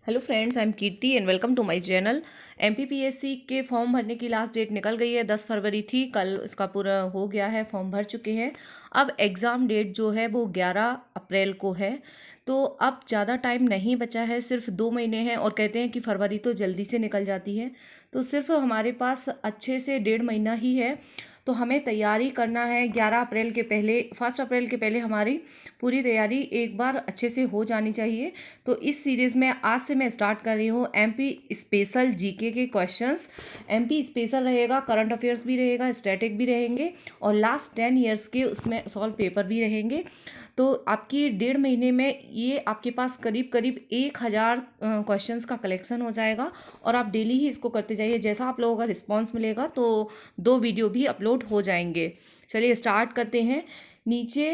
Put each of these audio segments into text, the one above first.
Hello friends, I am Kirti and welcome to my channel. MPPSC के form भरने की last date निकल गई है। 10 फरवरी थी, कल इसका पूरा हो गया है, फॉर्म भर चुके हैं। अब एग्ज़ाम डेट जो है वो 11 अप्रैल को है। तो अब ज़्यादा टाइम नहीं बचा है, सिर्फ 2 महीने हैं और कहते हैं कि फरवरी तो जल्दी से निकल जाती है। तो सिर्फ हमारे पास अच्छे से 1.5 महीना ही है। तो हमें तैयारी करना है 11 अप्रैल के पहले, 1 अप्रैल के पहले हमारी पूरी तैयारी एक बार अच्छे से हो जानी चाहिए। तो इस सीरीज़ में आज से मैं स्टार्ट कर रही हूँ एमपी स्पेशल जीके के क्वेश्चंस। एमपी स्पेशल रहेगा, करंट अफेयर्स भी रहेगा, स्टैटिक भी रहेंगे और लास्ट 10 ईयर्स के उसमें सॉल्व पेपर भी रहेंगे। तो आपकी 1.5 महीने में ये आपके पास करीब करीब 1000 क्वेश्चंस का कलेक्शन हो जाएगा और आप डेली ही इसको करते जाइए। जैसा आप लोगों का रिस्पॉन्स मिलेगा तो 2 वीडियो भी अपलोड हो जाएंगे। चलिए स्टार्ट करते हैं। नीचे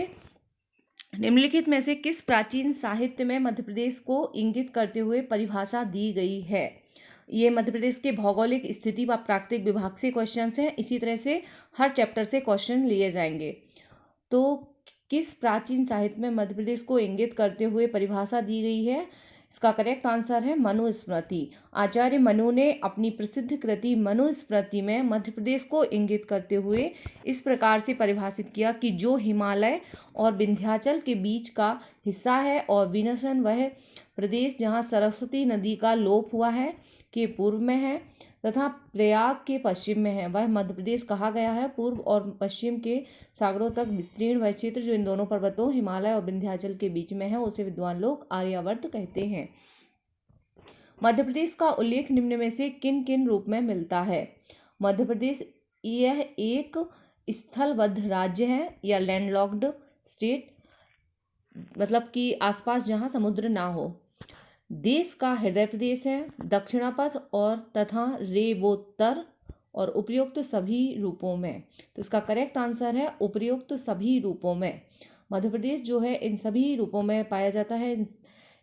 निम्नलिखित में से किस प्राचीन साहित्य में मध्य प्रदेश को इंगित करते हुए परिभाषा दी गई है? ये मध्य प्रदेश के भौगोलिक स्थिति व प्राकृतिक विभाग से क्वेश्चंस हैं। इसी तरह से हर चैप्टर से क्वेश्चन लिए जाएंगे। तो किस प्राचीन साहित्य में मध्य प्रदेश को इंगित करते हुए परिभाषा दी गई है? इसका करेक्ट आंसर है मनुस्मृति। आचार्य मनु ने अपनी प्रसिद्ध कृति मनुस्मृति में मध्य प्रदेश को इंगित करते हुए इस प्रकार से परिभाषित किया कि जो हिमालय और विंध्याचल के बीच का हिस्सा है और विनशन वह प्रदेश जहाँ सरस्वती नदी का लोप हुआ है के पूर्व में है तथा प्रयाग के पश्चिम में है, वह मध्य प्रदेश कहा गया है। पूर्व और पश्चिम के सागरों तक विस्तीर्ण वह क्षेत्र जो इन दोनों पर्वतों हिमालय और विंध्याचल के बीच में है उसे विद्वान लोग आर्यावर्त कहते हैं। मध्य प्रदेश का उल्लेख निम्न में से किन किन रूप में मिलता है? मध्य प्रदेश यह एक स्थलबद्ध राज्य है या लैंडलॉक्ड स्टेट, मतलब कि आसपास जहाँ समुद्र ना हो। देश का हृदय प्रदेश है, दक्षिणापथ और तथा रेवोत्तर और उपयुक्त सभी रूपों में। तो इसका करेक्ट आंसर है उपयुक्त सभी रूपों में। मध्य प्रदेश जो है इन सभी रूपों में पाया जाता है।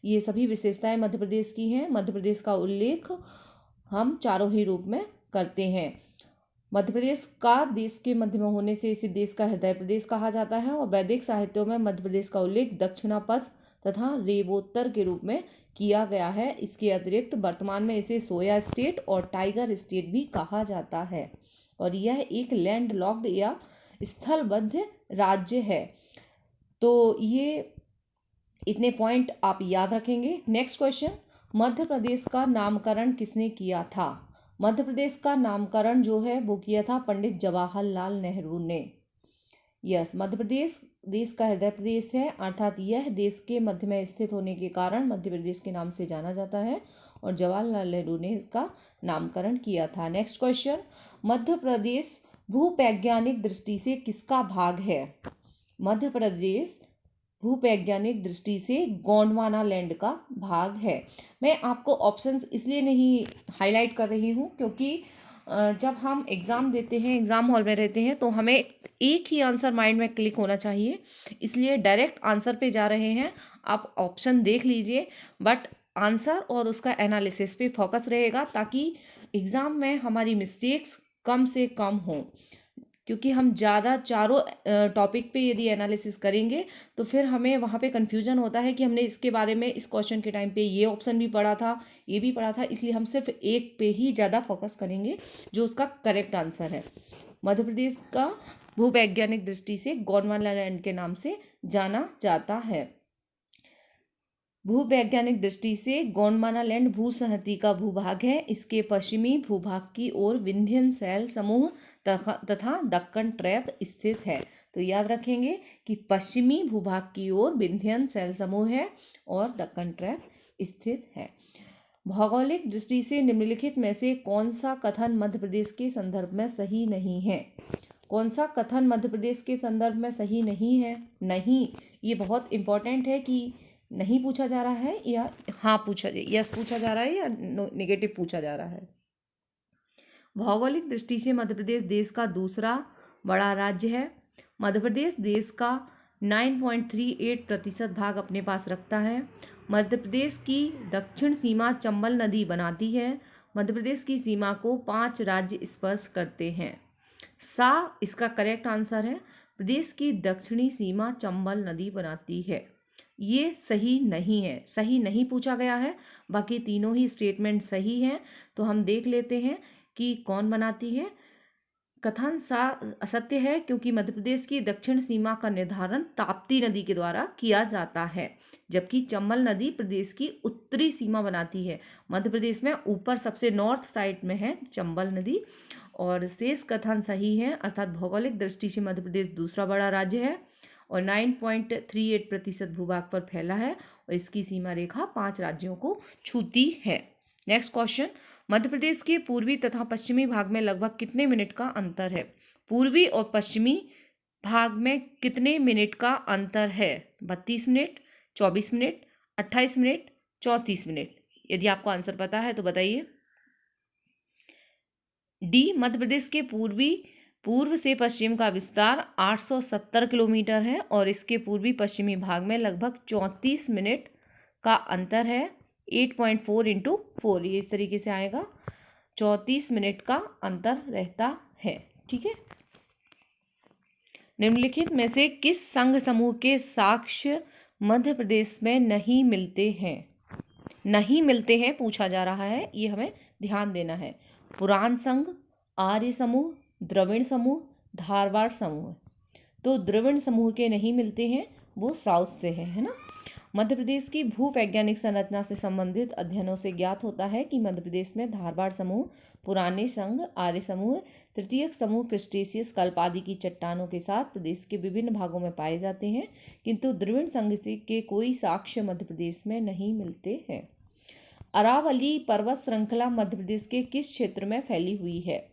ये सभी विशेषताएं मध्य प्रदेश की हैं। मध्य प्रदेश का उल्लेख हम चारों ही रूप में करते हैं। मध्य प्रदेश का देश के मध्य में होने से इसे देश का हृदय प्रदेश कहा जाता है और वैदिक साहित्यों में मध्य प्रदेश का उल्लेख दक्षिणापथ तथा रेवोत्तर के रूप में किया गया है। इसके अतिरिक्त वर्तमान में इसे सोया स्टेट और टाइगर स्टेट भी कहा जाता है और यह एक लैंड लॉक्ड या स्थलबद्ध राज्य है। तो ये इतने पॉइंट आप याद रखेंगे। नेक्स्ट क्वेश्चन, मध्य प्रदेश का नामकरण किसने किया था? मध्य प्रदेश का नामकरण जो है वो किया था पंडित जवाहरलाल नेहरू ने। यस, मध्य प्रदेश देश का हृदय प्रदेश है, अर्थात यह देश के मध्य में स्थित होने के कारण मध्य प्रदेश के नाम से जाना जाता है और जवाहरलाल नेहरू ने इसका नामकरण किया था। नेक्स्ट क्वेश्चन, मध्य प्रदेश भूवैज्ञानिक दृष्टि से किसका भाग है? मध्य प्रदेश भूवैज्ञानिक दृष्टि से गोंडवाना लैंड का भाग है। मैं आपको ऑप्शंस इसलिए नहीं हाईलाइट कर रही हूँ क्योंकि जब हम एग्ज़ाम देते हैं, एग्ज़ाम हॉल में रहते हैं तो हमें एक ही आंसर माइंड में क्लिक होना चाहिए, इसलिए डायरेक्ट आंसर पे जा रहे हैं। आप ऑप्शन देख लीजिए बट आंसर और उसका एनालिसिस पे फोकस रहेगा ताकि एग्ज़ाम में हमारी मिस्टेक्स कम से कम हों। क्योंकि हम ज़्यादा चारों टॉपिक पे यदि एनालिसिस करेंगे तो फिर हमें वहाँ पे कन्फ्यूजन होता है कि हमने इसके बारे में इस क्वेश्चन के टाइम पे ये ऑप्शन भी पढ़ा था, ये भी पढ़ा था, इसलिए हम सिर्फ एक पे ही ज़्यादा फोकस करेंगे जो उसका करेक्ट आंसर है। मध्य प्रदेश का भूवैज्ञानिक दृष्टि से गोंडवाना लैंड के नाम से जाना जाता है। भूवैज्ञानिक दृष्टि से गोंडवाना लैंड भूसहती का भूभाग है। इसके पश्चिमी भूभाग की ओर विंध्यन शैल समूह तथा दक्कन ट्रैप स्थित है। तो याद रखेंगे कि पश्चिमी भूभाग की ओर विंध्यन शैल समूह है और दक्कन ट्रैप स्थित है। भौगोलिक दृष्टि से निम्नलिखित में से कौन सा कथन मध्य प्रदेश के संदर्भ में सही नहीं है? कौन सा कथन मध्य प्रदेश के संदर्भ में सही नहीं है? नहीं, ये बहुत इंपॉर्टेंट है कि नहीं पूछा जा रहा है या हाँ पूछा यस पूछा जा रहा है या नेगेटिव पूछा जा रहा है। भौगोलिक दृष्टि से मध्य प्रदेश देश का दूसरा बड़ा राज्य है। मध्य प्रदेश देश का 9.38% भाग अपने पास रखता है। मध्य प्रदेश की दक्षिण सीमा चंबल नदी बनाती है। मध्य प्रदेश की सीमा को 5 राज्य स्पर्श करते हैं। सा इसका करेक्ट आंसर है। प्रदेश की दक्षिणी सीमा चंबल नदी बनाती है। ये सही नहीं है, सही नहीं पूछा गया है। बाकी तीनों ही स्टेटमेंट सही हैं। तो हम देख लेते हैं कि कौन बनाती है। कथन असत्य है क्योंकि मध्य प्रदेश की दक्षिण सीमा का निर्धारण ताप्ती नदी के द्वारा किया जाता है, जबकि चंबल नदी प्रदेश की उत्तरी सीमा बनाती है। मध्य प्रदेश में ऊपर सबसे नॉर्थ साइड में है चंबल नदी। और शेष कथन सही है, अर्थात भौगोलिक दृष्टि से मध्य प्रदेश दूसरा बड़ा राज्य है और 9.38% भूभाग पर फैला है और इसकी सीमा रेखा 5 राज्यों को छूती है। नेक्स्ट क्वेश्चन, मध्य प्रदेश के पूर्वी तथा पश्चिमी भाग में लगभग कितने मिनट का अंतर है? पूर्वी और पश्चिमी भाग में कितने मिनट का अंतर है? 32 मिनट, 24 मिनट, 28 मिनट, 34 मिनट। यदि आपको आंसर पता है तो बताइए। डी, मध्य प्रदेश के पूर्व से पश्चिम का विस्तार 870 किलोमीटर है और इसके पूर्वी पश्चिमी भाग में लगभग 34 मिनट का अंतर है। 8.4 इंटू 4, ये इस तरीके से आएगा। 34 मिनट का अंतर रहता है। ठीक है। निम्नलिखित में से किस संघ समूह के साक्ष्य मध्य प्रदेश में नहीं मिलते हैं? नहीं मिलते हैं पूछा जा रहा है, ये हमें ध्यान देना है। पुराण संघ, आर्य समूह, द्रविड़ समूह, धारवाड़ समूह। तो द्रविड़ समूह के नहीं मिलते हैं, वो साउथ से है ना। मध्य प्रदेश की भूवैज्ञानिक संरचना से संबंधित अध्ययनों से ज्ञात होता है कि मध्य प्रदेश में धारवाड़ समूह, पुराने संघ, आर्य समूह, तृतीयक समूह, क्रिस्टेशियस कल्प आदि की चट्टानों के साथ प्रदेश के विभिन्न भागों में पाए जाते हैं, किंतु द्रविड़ संघ से के कोई साक्ष्य मध्य प्रदेश में नहीं मिलते हैं। अरावली पर्वत श्रृंखला मध्य प्रदेश के किस क्षेत्र में फैली हुई है?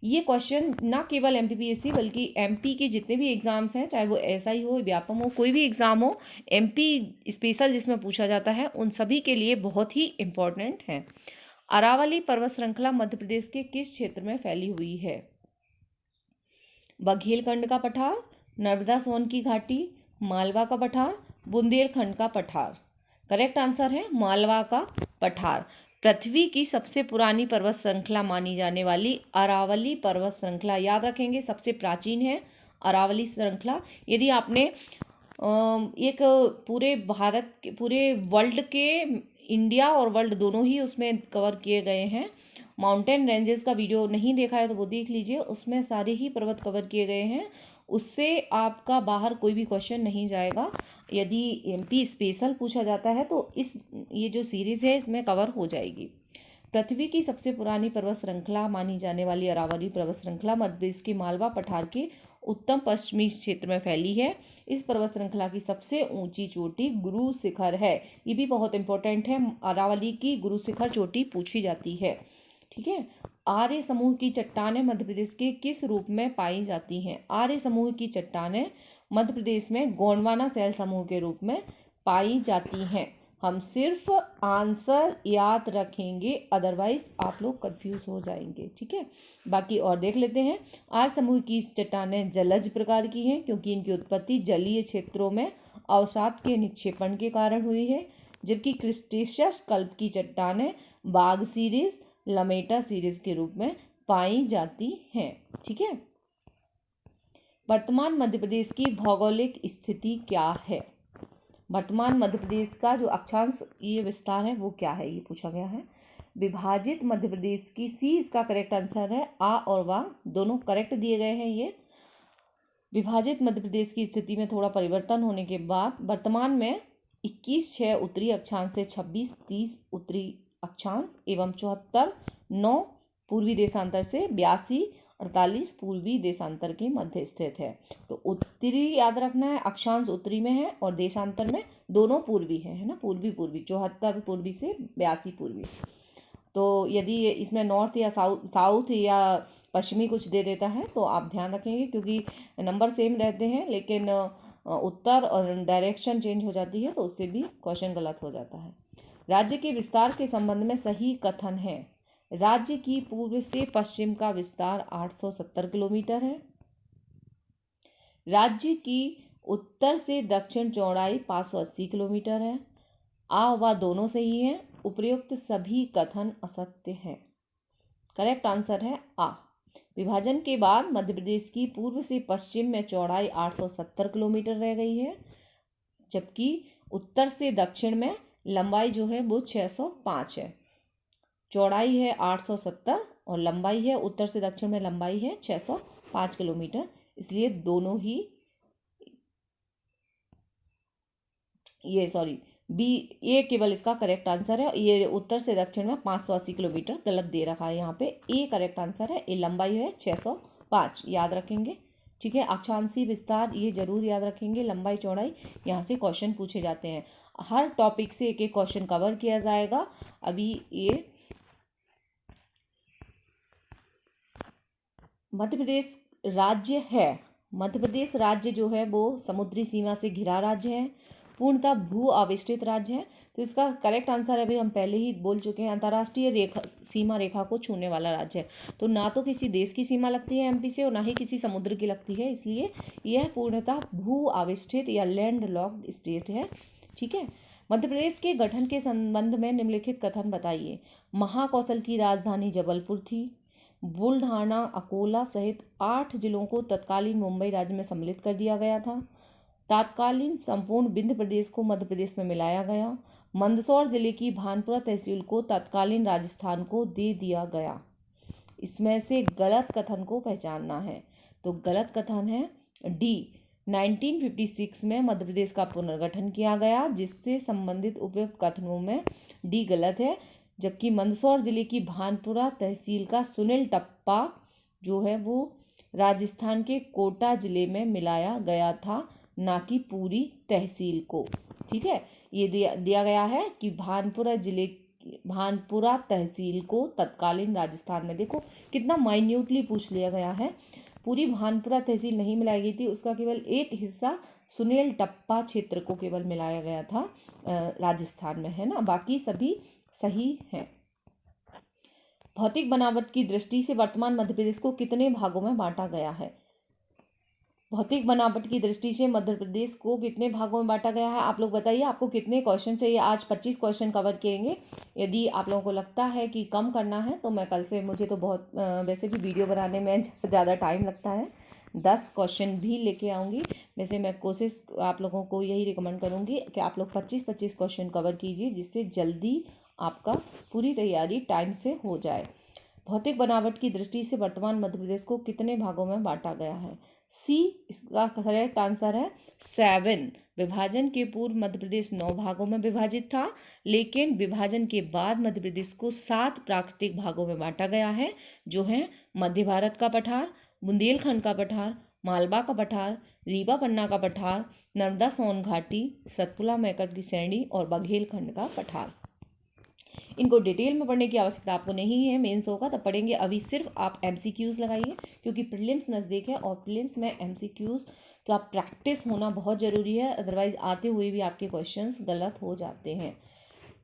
ये क्वेश्चन ना केवल एमपीपीएससी बल्कि एमपी के जितने भी एग्जाम्स हैं, चाहे वो एसआई हो, व्यापम हो, कोई भी एग्जाम हो, एमपी स्पेशल जिसमें पूछा जाता है, उन सभी के लिए बहुत ही इम्पोर्टेंट है। अरावली पर्वत श्रृंखला मध्य प्रदेश के किस क्षेत्र में फैली हुई है? बघेलखंड का पठार, नर्मदा सोन की घाटी, मालवा का पठार, बुंदेलखंड का पठार। करेक्ट आंसर है मालवा का पठार। पृथ्वी की सबसे पुरानी पर्वत श्रृंखला मानी जाने वाली अरावली पर्वत श्रृंखला, याद रखेंगे सबसे प्राचीन है अरावली श्रृंखला। यदि आपने एक पूरे भारत के, पूरे वर्ल्ड के, इंडिया और वर्ल्ड दोनों ही उसमें कवर किए गए हैं, माउंटेन रेंजेस का वीडियो नहीं देखा है तो वो देख लीजिए, उसमें सारे ही पर्वत कवर किए गए हैं। उससे आपका बाहर कोई भी क्वेश्चन नहीं जाएगा। यदि एमपी स्पेशल पूछा जाता है तो ये जो सीरीज़ है इसमें कवर हो जाएगी। पृथ्वी की सबसे पुरानी पर्वत श्रृंखला मानी जाने वाली अरावली पर्वत श्रृंखला मध्य प्रदेश के मालवा पठार के उत्तम पश्चिमी क्षेत्र में फैली है। इस पर्वत श्रृंखला की सबसे ऊंची चोटी गुरु शिखर है। ये भी बहुत इंपॉर्टेंट है, अरावली की गुरु शिखर चोटी पूछी जाती है। ठीक है। आर्य समूह की चट्टानें मध्य प्रदेश के किस रूप में पाई जाती हैं? आर्य समूह की चट्टानें मध्य प्रदेश में गोंडवाना शैल समूह के रूप में पाई जाती हैं। हम सिर्फ आंसर याद रखेंगे, अदरवाइज आप लोग कंफ्यूज हो जाएंगे। ठीक है। बाकी और देख लेते हैं। आर्य समूह की चट्टानें जलज प्रकार की हैं क्योंकि इनकी उत्पत्ति जलीय क्षेत्रों में अवसाद के निक्षेपण के कारण हुई है, जबकि क्रिस्टेशियस कल्प की चट्टानें बाग सीरीज, लमेटा सीरीज के रूप में पाई जाती हैं। ठीक है। वर्तमान मध्य प्रदेश की भौगोलिक स्थिति क्या है? वर्तमान मध्य प्रदेश का जो अक्षांश ये विस्तार है वो क्या है, ये पूछा गया है। विभाजित मध्य प्रदेश की, सी इसका करेक्ट आंसर है। आ और वा दोनों करेक्ट दिए गए हैं। ये विभाजित मध्य प्रदेश की स्थिति में थोड़ा परिवर्तन होने के बाद वर्तमान में 21/6 उत्तरी अक्षांश से 26/30 उत्तरी अक्षांश एवं 74/9 पूर्वी देशांतर से 82/48 पूर्वी देशांतर के मध्य स्थित है। तो उत्तरी याद रखना है, अक्षांश उत्तरी में है और देशांतर में दोनों पूर्वी है ना, पूर्वी 74 पूर्वी से 82 पूर्वी। तो यदि इसमें नॉर्थ या साउथ या पश्चिमी कुछ दे देता है तो आप ध्यान रखेंगे, क्योंकि नंबर सेम रहते हैं लेकिन उत्तर और डायरेक्शन चेंज हो जाती है तो उससे भी क्वेश्चन गलत हो जाता है। राज्य के विस्तार के संबंध में सही कथन है। राज्य की पूर्व से पश्चिम का विस्तार 870 किलोमीटर है। राज्य की उत्तर से दक्षिण चौड़ाई 580 किलोमीटर है। आ व दोनों सही है। उपर्युक्त सभी कथन असत्य हैं। करेक्ट आंसर है आ। विभाजन के बाद मध्य प्रदेश की पूर्व से पश्चिम में चौड़ाई 870 किलोमीटर रह गई है, जबकि उत्तर से दक्षिण में लंबाई जो है वो 605 है, चौड़ाई है 870 और लंबाई है, उत्तर से दक्षिण में लंबाई है 605 किलोमीटर। इसलिए दोनों ही बी, ये केवल इसका करेक्ट आंसर है। ये उत्तर से दक्षिण में 580 किलोमीटर गलत दे रखा है यहाँ पे। ए करेक्ट आंसर है। ए लंबाई है 605, याद रखेंगे। ठीक है, अक्षांशीय विस्तार ये जरूर याद रखेंगे, लंबाई चौड़ाई यहाँ से क्वेश्चन पूछे जाते हैं। हर टॉपिक से एक एक क्वेश्चन कवर किया जाएगा। अभी ये मध्य प्रदेश राज्य है, मध्य प्रदेश राज्य जो है वो समुद्री सीमा से घिरा राज्य है, पूर्णतः भू आविष्टित राज्य है। तो इसका करेक्ट आंसर अभी हम पहले ही बोल चुके हैं, अंतर्राष्ट्रीय रेखा, सीमा रेखा को छूने वाला राज्य है। तो ना तो किसी देश की सीमा लगती है एमपी से और ना ही किसी समुद्र की लगती है, इसलिए यह पूर्णतः भू आविष्टित या लैंड लॉक्ड स्टेट है। ठीक है, मध्य प्रदेश के गठन के संबंध में निम्नलिखित कथन बताइए। महाकौशल की राजधानी जबलपुर थी। बुल्ढाना, अकोला सहित 8 जिलों को तत्कालीन मुंबई राज्य में सम्मिलित कर दिया गया था। तत्कालीन संपूर्ण विंध्य प्रदेश को मध्य प्रदेश में मिलाया गया। मंदसौर जिले की भानपुरा तहसील को तत्कालीन राजस्थान को दे दिया गया। इसमें से गलत कथन को पहचानना है। तो गलत कथन है डी, 1956 में मध्य प्रदेश का पुनर्गठन किया गया, जिससे संबंधित उपयुक्त कथनों में डी गलत है। जबकि मंदसौर जिले की भानपुरा तहसील का सुनील टप्पा जो है वो राजस्थान के कोटा जिले में मिलाया गया था, ना कि पूरी तहसील को। ठीक है, ये दिया गया है कि भानपुरा तहसील को तत्कालीन राजस्थान में, देखो कितना माइन्यूटली पूछ लिया गया है। पूरी भानपुरा तहसील नहीं मिलाई गई थी, उसका केवल एक हिस्सा सुनील टप्पा क्षेत्र को केवल मिलाया गया था राजस्थान में, है ना, बाकी सभी सही है। भौतिक बनावट की दृष्टि से वर्तमान मध्य प्रदेश को कितने भागों में बांटा गया है। भौतिक बनावट की दृष्टि से मध्य प्रदेश को कितने भागों में बांटा गया है, आप लोग बताइए। आपको कितने क्वेश्चन चाहिए? आज 25 क्वेश्चन कवर किएंगे। यदि आप लोगों को लगता है कि कम करना है तो मैं कल से, मुझे तो बहुत वैसे भी वीडियो बनाने में ज़्यादा टाइम लगता है, 10 क्वेश्चन भी लेके आऊँगी। वैसे मैं कोशिश आप लोगों को यही रिकमेंड करूँगी कि आप लोग 25-25 क्वेश्चन कवर कीजिए, जिससे जल्दी आपका पूरी तैयारी टाइम से हो जाए। भौतिक बनावट की दृष्टि से वर्तमान मध्य प्रदेश को कितने भागों में बांटा गया है? सी इसका करेक्ट आंसर है 7। विभाजन के पूर्व मध्य प्रदेश 9 भागों में विभाजित था, लेकिन विभाजन के बाद मध्य प्रदेश को 7 प्राकृतिक भागों में बांटा गया है, जो है मध्य भारत का पठार, बुंदेलखंड का पठार, मालवा का पठार, रीवा पन्ना का पठार, नर्मदा सोन घाटी, सतपुड़ा मैकट की श्रेणी और बघेलखंड का पठार। इनको डिटेल में पढ़ने की आवश्यकता आपको नहीं है, मेंस होगा तब पढ़ेंगे। अभी सिर्फ आप एमसीक्यूज लगाइए, क्योंकि प्रीलिम्स नज़दीक है और प्रीलिम्स में एमसीक्यूज का प्रैक्टिस होना बहुत ज़रूरी है, अदरवाइज आते हुए भी आपके क्वेश्चंस गलत हो जाते हैं।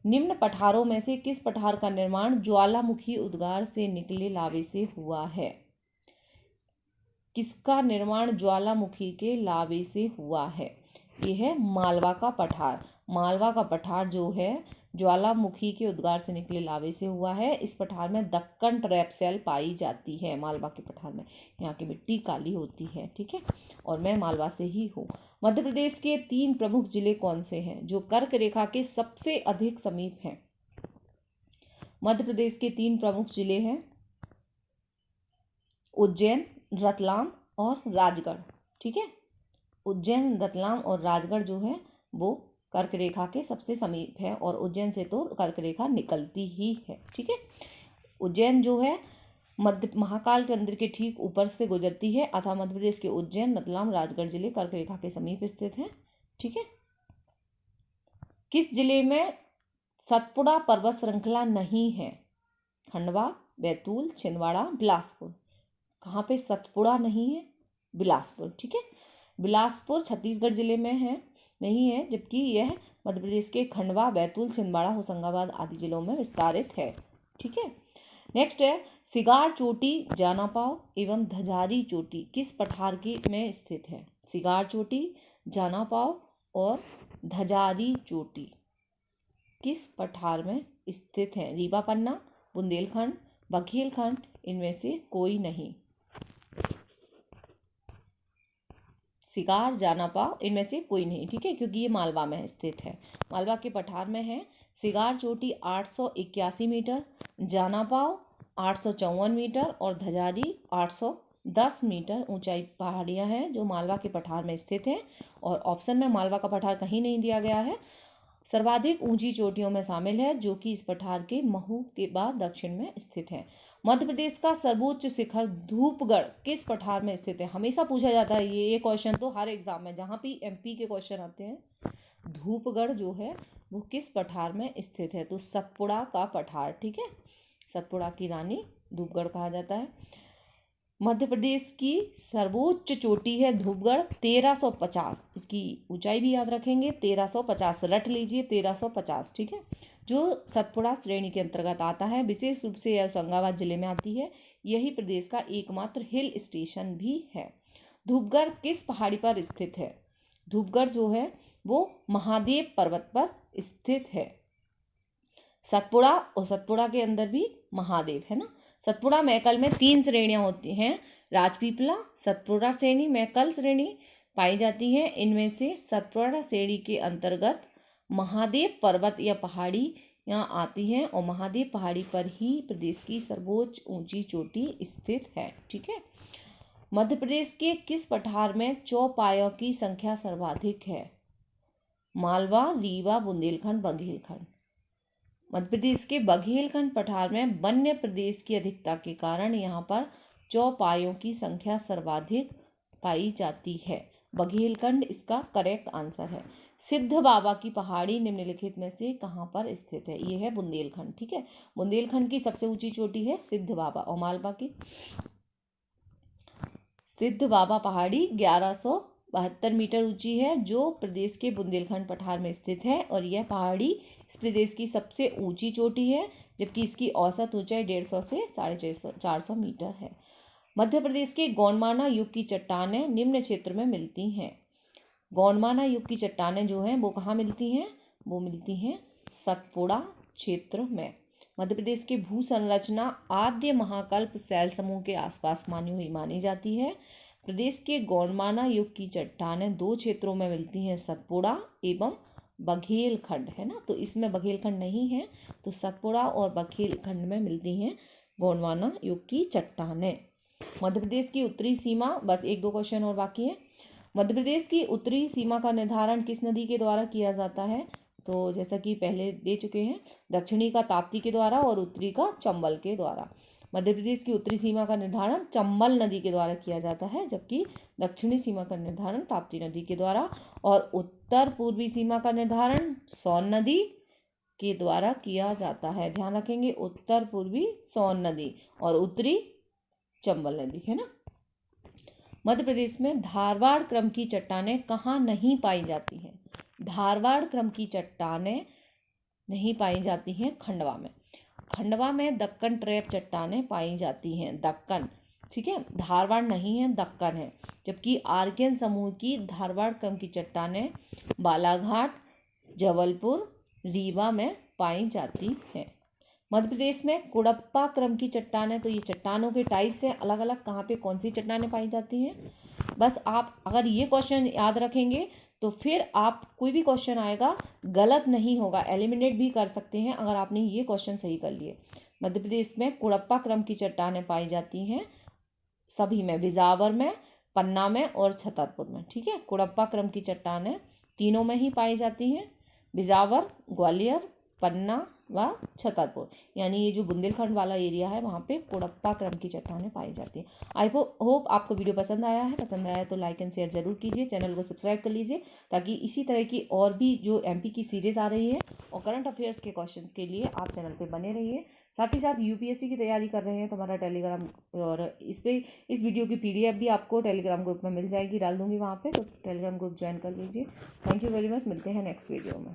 निम्न पठारों में से किस पठार का निर्माण ज्वालामुखी उद्गार से निकले लावे से हुआ है? किसका निर्माण ज्वालामुखी के लावे से हुआ है? ये है मालवा का पठार। मालवा का पठार जो है ज्वालामुखी के उद्गार से निकले लावे से हुआ है। इस पठार में दक्कन ट्रैप सेल पाई जाती है। मालवा के पठार में यहाँ की मिट्टी काली होती है। ठीक है, और मैं मालवा से ही हूँ। मध्य प्रदेश के 3 प्रमुख जिले कौन से हैं जो कर्क रेखा के सबसे अधिक समीप हैं? मध्य प्रदेश के 3 प्रमुख जिले हैं उज्जैन, रतलाम और राजगढ़। ठीक है, उज्जैन, रतलाम और राजगढ़ जो है वो कर्क रेखा के सबसे समीप है, और उज्जैन से तो कर्क रेखा निकलती ही है। ठीक है, उज्जैन जो है मध्य महाकाल केंद्र के ठीक ऊपर से गुजरती है, अतः मध्य प्रदेश के उज्जैन, रतलाम, राजगढ़ जिले कर्क रेखा के समीप स्थित हैं। ठीक है, किस जिले में सतपुड़ा पर्वत श्रृंखला नहीं है? खंडवा, बैतूल, छिंदवाड़ा, बिलासपुर। कहाँ पे सतपुड़ा नहीं है? बिलासपुर। ठीक है, बिलासपुर छत्तीसगढ़ जिले में है, नहीं है, जबकि यह मध्य प्रदेश के खंडवा, बैतूल, छिंदवाड़ा, होशंगाबाद आदि जिलों में विस्तारित है। ठीक है, नेक्स्ट है सिगार चोटी, जानापाव एवं धजारी चोटी किस पठार के में स्थित है? सिगार चोटी, जानापाव और धजारी चोटी किस पठार में स्थित है? रीवा पन्ना, बुंदेलखंड, बघेलखंड, इनमें से कोई नहीं। सिगार, जानापाव, इनमें से कोई नहीं, ठीक है, क्योंकि ये मालवा में स्थित है, मालवा के पठार में है। सिगार चोटी 881 मीटर, जानापाव 854 मीटर और धजारी 810 मीटर ऊंचाई पहाड़ियां हैं जो मालवा के पठार में स्थित हैं। और ऑप्शन में मालवा का पठार कहीं नहीं दिया गया है। सर्वाधिक ऊंची चोटियों में शामिल है जो कि इस पठार के महू के बाद दक्षिण में स्थित है। मध्य प्रदेश का सर्वोच्च शिखर धूपगढ़ किस पठार में स्थित है? हमेशा पूछा जाता है ये क्वेश्चन, तो हर एग्जाम में जहाँ भी एमपी के क्वेश्चन आते हैं, धूपगढ़ जो है वो किस पठार में स्थित है? तो सतपुड़ा का पठार, ठीक है, सतपुड़ा की रानी धूपगढ़ कहा जाता है। मध्य प्रदेश की सर्वोच्च चोटी है धूपगढ़ 1350, इसकी ऊंचाई भी याद रखेंगे 1350, रट लीजिए 1350, ठीक है, जो सतपुड़ा श्रेणी के अंतर्गत आता है। विशेष रूप से यह होशंगाबाद जिले में आती है। यही प्रदेश का एकमात्र हिल स्टेशन भी है। धूपगढ़ किस पहाड़ी पर स्थित है? धूपगढ़ जो है वो महादेव पर्वत पर स्थित है। सतपुड़ा और सतपुड़ा के अंदर भी महादेव है ना। सतपुड़ा मैकल में 3 श्रेणियां होती हैं, राजपीपला, सतपुड़ा श्रेणी, मैकल श्रेणी पाई जाती है। इनमें से सतपुड़ा श्रेणी के अंतर्गत महादेव पर्वत या पहाड़ी यहाँ आती हैं और महादेव पहाड़ी पर ही प्रदेश की सर्वोच्च ऊंची चोटी स्थित है, ठीक है। मध्य प्रदेश के किस पठार में चौपायों की संख्या सर्वाधिक है? मालवा, रीवा, बुंदेलखंड, बघेलखंड। मध्य प्रदेश के बघेलखंड पठार में वन्य प्रदेश की अधिकता के कारण यहाँ पर चौपायों की संख्या सर्वाधिक पाई जाती है। बघेलखंड इसका करेक्ट आंसर है। सिद्ध बाबा की पहाड़ी निम्नलिखित में से कहाँ पर स्थित है? ये है बुंदेलखंड, ठीक है। बुंदेलखंड की सबसे ऊंची चोटी है सिद्ध बाबा और मालवा की सिद्ध बाबा पहाड़ी 1172 मीटर ऊंची है जो प्रदेश के बुंदेलखंड पठार में स्थित है और यह पहाड़ी इस प्रदेश की सबसे ऊंची चोटी है, जबकि इसकी औसत ऊंचाई 150 से 450 मीटर है। मध्य प्रदेश के गोंडमाना युग की चट्टानें निम्न क्षेत्र में मिलती हैं। गोंडमाना युग की चट्टानें जो हैं वो कहाँ मिलती हैं? वो मिलती हैं सतपुड़ा क्षेत्र में। मध्य प्रदेश की भू संरचना आद्य महाकल्प शैल समूह के आसपास मानी जाती है। प्रदेश के गोंडमाना युग की चट्टानें 2 क्षेत्रों में मिलती हैं, सतपुड़ा एवं बघेलखंड, है ना। तो इसमें बघेलखंड नहीं है, तो सतपुड़ा और बघेलखंड में मिलती हैं गोंडमाना युग की चट्टानें। मध्य प्रदेश की उत्तरी सीमा, बस 1-2 क्वेश्चन और बाकी है। मध्य प्रदेश की उत्तरी सीमा का निर्धारण किस नदी के द्वारा किया जाता है? तो जैसा कि पहले दे चुके हैं, दक्षिणी का ताप्ती के द्वारा और उत्तरी का चंबल के द्वारा। मध्य प्रदेश की उत्तरी सीमा का निर्धारण चंबल नदी के द्वारा किया जाता है, जबकि दक्षिणी सीमा का निर्धारण ताप्ती नदी के द्वारा और उत्तर पूर्वी सीमा का निर्धारण सोन नदी के द्वारा किया जाता है। ध्यान रखेंगे, उत्तर पूर्वी सोन नदी और उत्तरी चंबल नदी, है ना। मध्य प्रदेश में धारवाड़ क्रम की चट्टानें कहाँ नहीं पाई जाती हैं? धारवाड़ क्रम की चट्टानें नहीं पाई जाती हैं खंडवा में। खंडवा में दक्कन ट्रैप चट्टानें पाई जाती हैं, दक्कन, ठीक है, धारवाड़ नहीं है, दक्कन है। जबकि आर्कियन समूह की धारवाड़ क्रम की चट्टानें बालाघाट, जबलपुर, रीवा में पाई जाती हैं। मध्य प्रदेश में कुड़प्पा क्रम की चट्टानें, तो ये चट्टानों के टाइप से अलग अलग कहाँ पे कौन सी चट्टानें पाई जाती हैं? बस आप अगर ये क्वेश्चन याद रखेंगे तो फिर आप कोई भी क्वेश्चन आएगा गलत नहीं होगा, एलिमिनेट भी कर सकते हैं अगर आपने ये क्वेश्चन सही कर लिए। मध्य प्रदेश में कुड़प्पा क्रम की चट्टानें पाई जाती हैं सभी में, बिजावर में, पन्ना में और छतरपुर में, ठीक है। कुड़प्पा क्रम की चट्टानें तीनों में ही पाई जाती हैं, बिजावर, ग्वालियर, पन्ना व छतरपुर, यानी ये जो बुंदेलखंड वाला एरिया है वहाँ पे कुड़प्पा क्रम की चट्टानें पाई जाती हैं। आई होप आपको वीडियो पसंद आया है। पसंद आया तो लाइक एंड शेयर जरूर कीजिए, चैनल को सब्सक्राइब कर लीजिए ताकि इसी तरह की और भी जो एमपी की सीरीज आ रही है और करंट अफेयर्स के क्वेश्चंस के लिए आप चैनल पे बने रहिए। साथ ही साथ यूपीएससी की तैयारी कर रहे हैं तो हमारा टेलीग्राम और इस वीडियो की पीडीएफ भी आपको टेलीग्राम ग्रुप में मिल जाएगी, डाल दूंगी वहाँ पे, तो टेलीग्राम ग्रुप ज्वाइन कर लीजिए। थैंक यू वेरी मच, मिलते हैं नेक्स्ट वीडियो में।